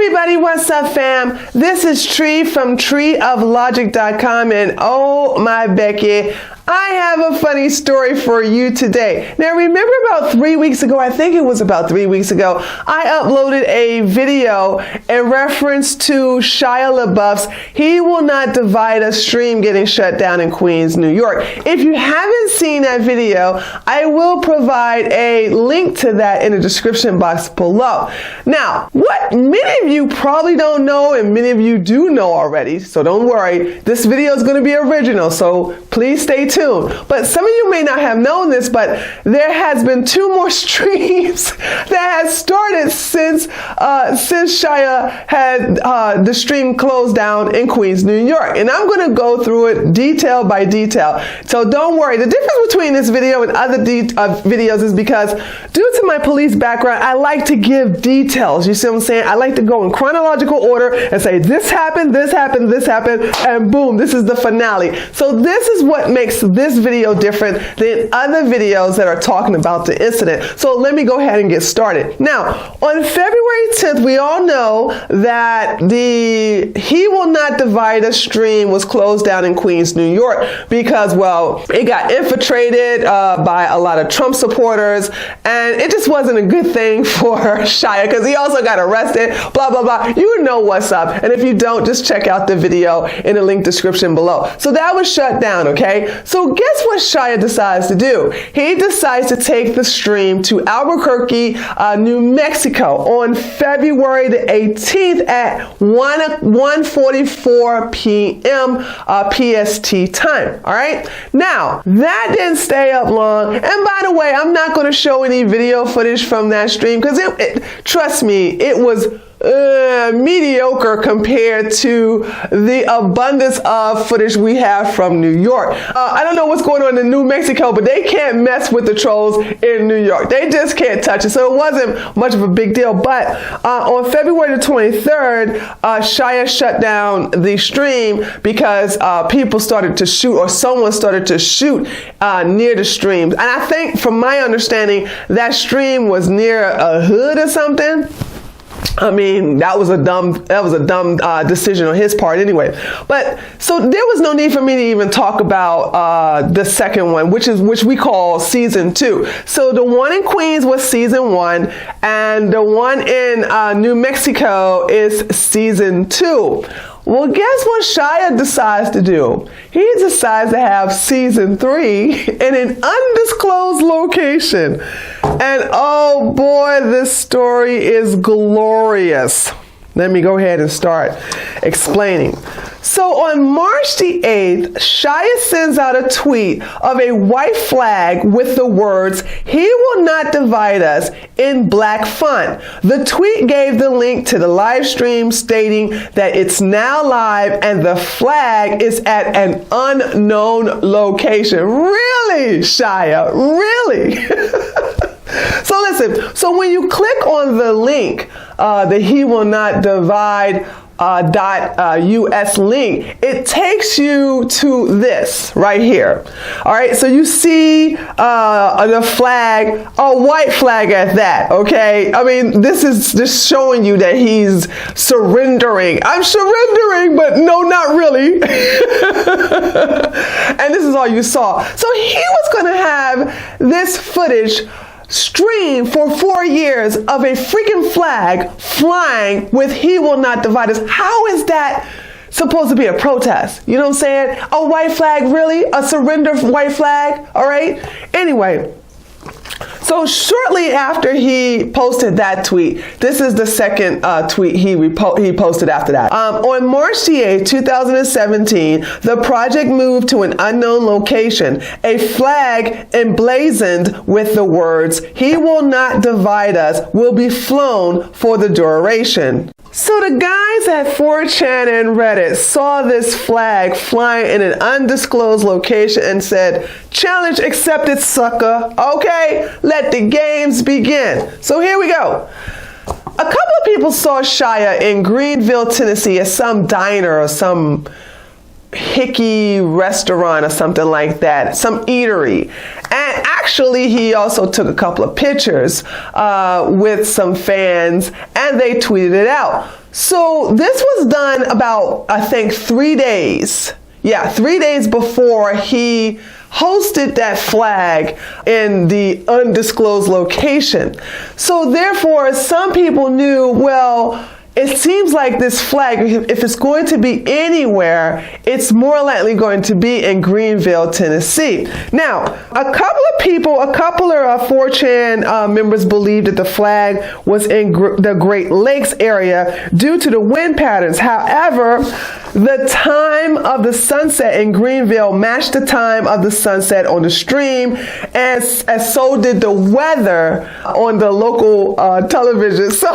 everybody, what's up fam? This is Tree from treeoflogic.com, and oh my Becky, I have a funny story for you today. Now remember about 3 weeks ago, I think it was about 3 weeks ago, I uploaded a video in reference to Shia Labeouf's He Will Not Divide Us stream getting shut down in Queens, New York. If you haven't seen that video, I will provide a link to that in the description box below. Now, what many of you probably don't know, and many of you do know already, so don't worry, this video is going to be original, so please stay tuned. But some of you may not have known this, but there has been 2 more streams that has started since Shia had the stream closed down in Queens, New York. And I'm going to go through it detail by detail. So don't worry. The difference between this video and other videos is because due to my police background, I like to give details. You see what I'm saying? I like to go in chronological order and say this happened, this happened, this happened, and boom, this is the finale. So this is what makes this video different than other videos that are talking about the incident. So let me go ahead and get started. Now, on February 10th, we all know that the He Will Not Divide Us stream was closed down in Queens, New York because, well, it got infiltrated by a lot of Trump supporters, and it just wasn't a good thing for Shia because he also got arrested, blah, blah, blah. You know what's up. And if you don't, just check out the video in the link description below. So that was shut down, okay? So guess what Shia decides to do? He decides to take the stream to Albuquerque, New Mexico on February the 18th at 1:44 p.m. PST time. All right. Now, that didn't stay up long. And by the way, I'm not going to show any video footage from that stream because trust me, it was mediocre compared to the abundance of footage we have from New York. I don't know what's going on in New Mexico, but they can't mess with the trolls in New York. They just can't touch it. So it wasn't much of a big deal. But on February the 23rd, Shia shut down the stream because people started to shoot, or someone started to shoot near the stream. And I think, from my understanding, that stream was near a hood or something. I mean, that was a dumb decision on his part anyway. But so there was no need for me to even talk about the second one, which we call season 2. So the one in Queens was season 1, and the one in New Mexico is season 2. Well, guess what Shia decides to do? He decides to have season 3 in an undisclosed location. And oh boy, this story is glorious. Let me go ahead and start explaining. So on March the 8th, Shia sends out a tweet of a white flag with the words, "He will not divide us," in black font. The tweet gave the link to the live stream stating that it's now live and the flag is at an unknown location. Really, Shia? Really? So listen, so when you click on the link, the He Will Not Divide .us link, it takes you to this right here. All right, so you see the flag, a white flag at that, okay? I mean, this is just showing you that he's surrendering. I'm surrendering, but no, not really. And this is all you saw. So he was gonna have this footage stream for 4 years of a freaking flag flying with "He Will Not Divide Us." How is that supposed to be a protest? You know what I'm saying? A white flag, really? A surrender white flag? All right. Anyway, so shortly after he posted that tweet, this is the second tweet he posted after that. On March the 8th, 2017, the project moved to an unknown location. A flag emblazoned with the words, "He will not divide us," will be flown for the duration. So the guys at 4chan and Reddit saw this flag flying in an undisclosed location and said, "Challenge accepted, sucker. Okay, let the games begin." So here we go. A couple of people saw Shia in Greenville, Tennessee at some diner or some hickey restaurant or something like that, some eatery. And actually, he also took a couple of pictures with some fans, and they tweeted it out. So this was done about, I think, 3 days. Yeah, 3 days before he hosted that flag in the undisclosed location. So therefore, some people knew, well, it seems like this flag, if it's going to be anywhere, it's more likely going to be in Greenville, Tennessee. Now, a couple of 4chan members believed that the flag was in the Great Lakes area due to the wind patterns. However, the time of the sunset in Greenville matched the time of the sunset on the stream, as so did the weather on the local television. So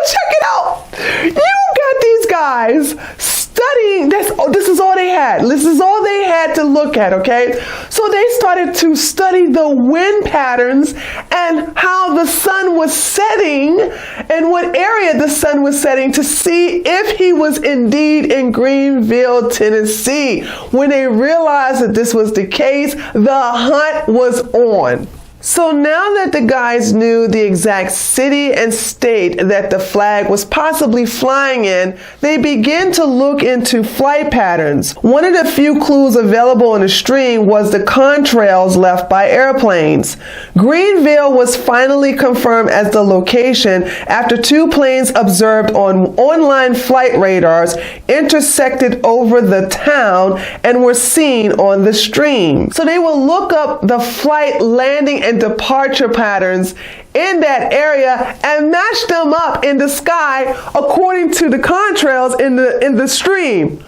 check it out. You got these guys studying this. Oh, this is all they had. This is all they had to look at, okay? So they started to study the wind patterns and how the sun was setting and what area the sun was setting to see if he was indeed in Greenville, Tennessee. When they realized that this was the case, the hunt was on. So now that the guys knew the exact city and state that the flag was possibly flying in, they began to look into flight patterns. One of the few clues available on the stream was the contrails left by airplanes. Greenville was finally confirmed as the location after 2 planes observed on online flight radars intersected over the town and were seen on the stream. So they will look up the flight, landing, and departure patterns in that area and match them up in the sky according to the contrails in the stream.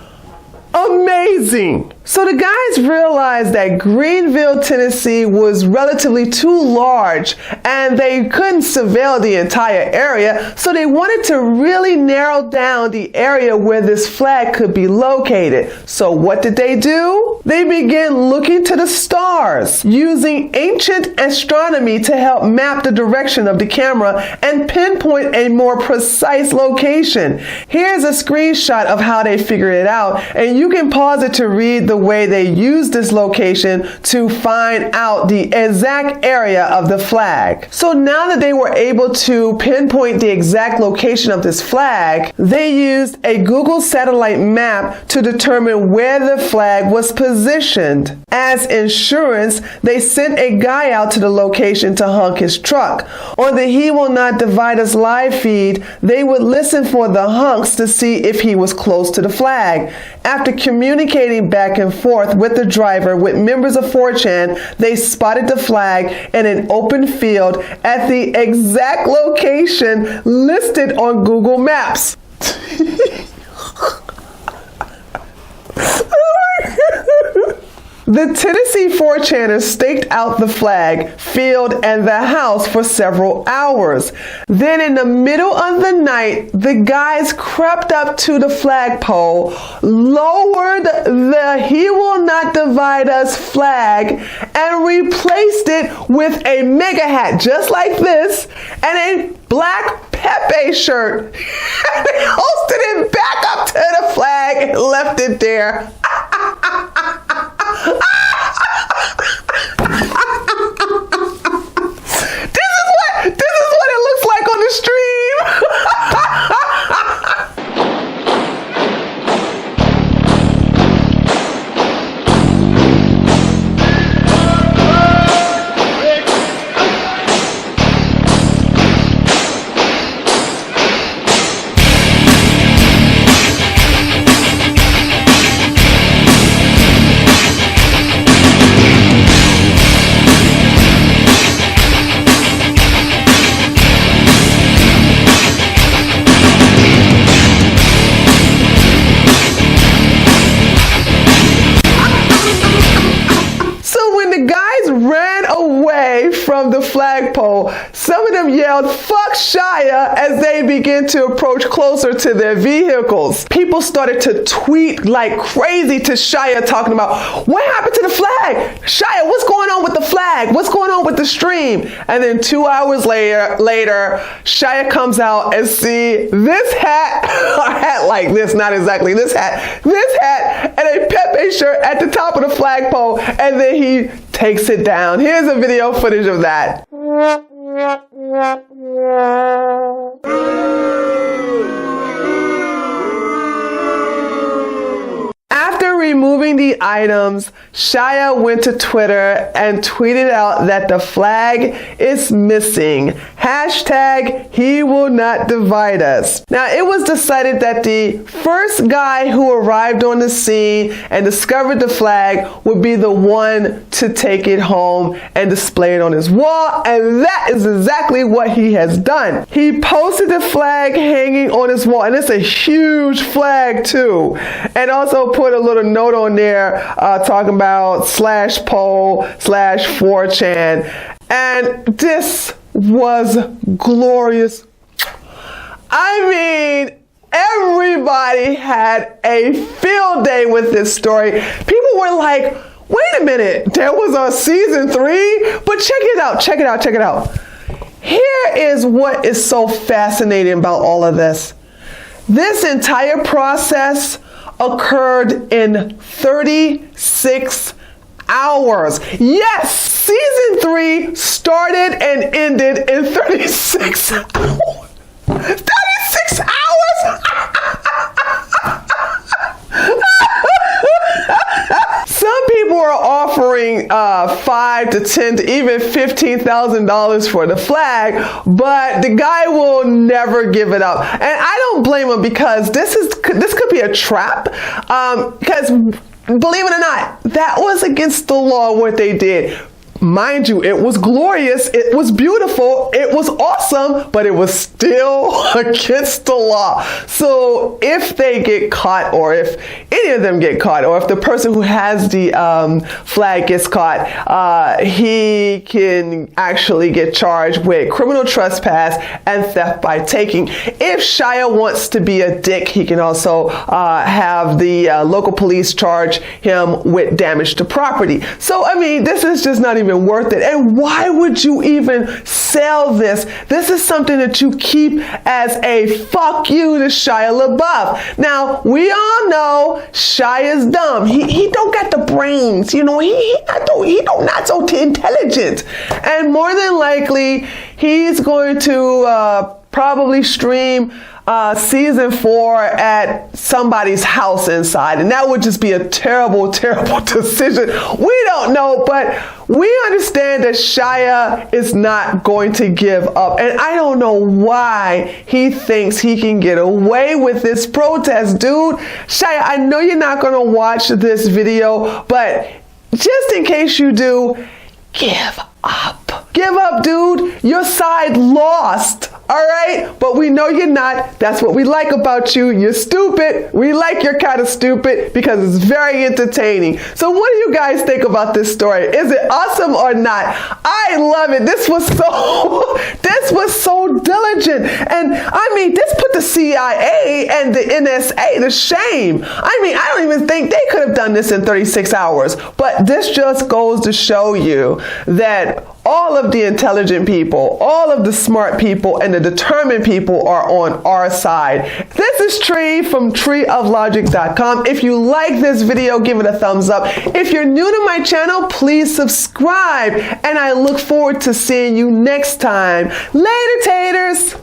Amazing. So the guys realized that Greenville, Tennessee was relatively too large and they couldn't surveil the entire area, so they wanted to really narrow down the area where this flag could be located. So what did they do? They began looking to the stars, using ancient astronomy to help map the direction of the camera and pinpoint a more precise location. Here's a screenshot of how they figured it out, and you can pause it to read the way they used this location to find out the exact area of the flag. So now that they were able to pinpoint the exact location of this flag, they used a Google satellite map to determine where the flag was positioned. As insurance, they sent a guy out to the location to hunk his truck. On the He Will Not Divide Us live feed, they would listen for the hunks to see if he was close to the flag. After communicating back and forth with the driver with members of 4chan, they spotted the flag in an open field at the exact location listed on Google Maps. The Tennessee 4chaners staked out the flag, field, and the house for several hours. Then in the middle of the night, the guys crept up to the flagpole, lowered the He Will Not Divide Us flag, and replaced it with a mega hat just like this and a black Pepe shirt. They hosted it back up to the flag and left it there. This is what it looks like on the stream. From the flagpole, some of them yelled "fuck Shia" as they began to approach closer to their vehicles. People started to tweet like crazy to Shia, talking about, what happened to the flag? Shia, what's going on with the flag? What's going on with the stream? And then 2 hours later, Shia comes out and see this hat, a hat like this, not exactly this hat, and a Pepe shirt at the top of the flagpole, and then he takes it down. Here's a video footage of that. removing the items, Shia went to Twitter and tweeted out that the flag is missing. Hashtag he will not divide us. Now, it was decided that the first guy who arrived on the scene and discovered the flag would be the one to take it home and display it on his wall, and that is exactly what he has done. He posted the flag hanging on his wall, and it's a huge flag too, and also put a little note on there talking about /poll/4chan, and this was glorious. I mean, everybody had a field day with this story. People were like, wait a minute, there was a season 3? But check it out, check it out, check it out. Here is what is so fascinating about all of this. This entire process occurred in 36 hours. Yes, season 3 started and ended in 36 hours. 36 hours? Some people are offering $5,000 to $10,000 to even $15,000 for the flag, but the guy will never give it up. And I don't blame him, because this could be a trap. Because believe it or not, that was against the law what they did. Mind you, it was glorious, it was beautiful, it was awesome, but it was still against the law. So if they get caught, or if any of them get caught, or if the person who has the flag gets caught, he can actually get charged with criminal trespass and theft by taking. If Shia wants to be a dick, he can also have the local police charge him with damage to property. So, I mean, this is just not even worth it. And why would you even sell this? This is something that you keep as a fuck you to Shia Labeouf. Now, we all know Shia is dumb. He don't got the brains, you know, he not so intelligent. And more than likely, he's going to probably stream season 4 at somebody's house inside, and that would just be a terrible, terrible decision. We don't know, but we understand that Shia is not going to give up, and I don't know why he thinks he can get away with this protest. Dude, Shia, I know you're not going to watch this video, but just in case you do, give up. Give up, dude. Your side lost. All right? But we know you're not. That's what we like about you. You're stupid. We like you're kind of stupid because it's very entertaining. So what do you guys think about this story? Is it awesome or not? I love it. This was so diligent. And I mean, this put the CIA and the NSA to shame. I mean, I don't even think they could have done this in 36 hours. But this just goes to show you that all of the intelligent people, all of the smart people, and the determined people are on our side. This is Tree from treeoflogic.com. If you like this video, give it a thumbs up. If you're new to my channel, please subscribe. And I look forward to seeing you next time. Later, taters.